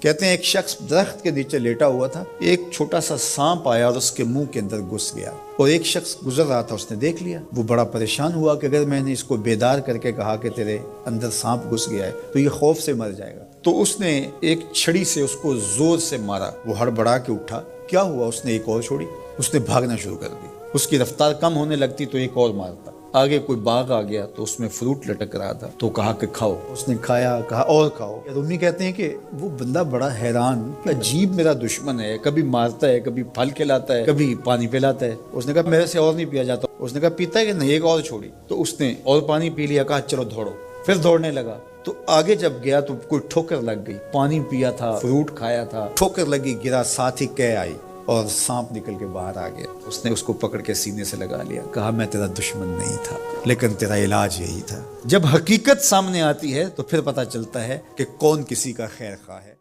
کہتے ہیں ایک شخص درخت کے نیچے لیٹا ہوا تھا، ایک چھوٹا سا سانپ آیا اور اس کے منہ کے اندر گھس گیا، اور ایک شخص گزر رہا تھا، اس نے دیکھ لیا۔ وہ بڑا پریشان ہوا کہ اگر میں نے اس کو بیدار کر کے کہا کہ تیرے اندر سانپ گھس گیا ہے تو یہ خوف سے مر جائے گا، تو اس نے ایک چھڑی سے اس کو زور سے مارا۔ وہ ہڑبڑا کے اٹھا، کیا ہوا؟ اس نے ایک اور چھوڑی، اس نے بھاگنا شروع کر دی۔ اس کی رفتار کم ہونے لگتی تو ایک اور مارتا۔ آگے کوئی باغ آ گیا تو اس میں فروٹ لٹک رہا تھا، تو کہا کہ کھاؤ۔ اس نے کھایا، کہا اور کھاؤ۔ رومی کہتے ہیں کہ وہ بندہ بڑا حیران، عجیب میرا دشمن ہے، کبھی مارتا ہے، کبھی پھل کھلاتا ہے، کبھی پانی پلاتا ہے۔ اس نے کہا میرے سے اور نہیں پیا جاتا۔ اس نے کہا پیتا ہے کہ نہیں؟ ایک اور چھوڑی۔ تو اس نے اور پانی پی لیا، کہا چلو دوڑو۔ پھر دوڑنے لگا تو آگے جب گیا تو کوئی ٹھوکر لگ گئی۔ پانی پیا تھا، فروٹ کھایا تھا، ٹھوکر لگی، گرا، ساتھ ہی قے آئی اور سانپ نکل کے باہر آ گیا۔ اس نے اس کو پکڑ کے سینے سے لگا لیا، کہا میں تیرا دشمن نہیں تھا، لیکن تیرا علاج یہی تھا۔ جب حقیقت سامنے آتی ہے تو پھر پتہ چلتا ہے کہ کون کسی کا خیر خواہ ہے۔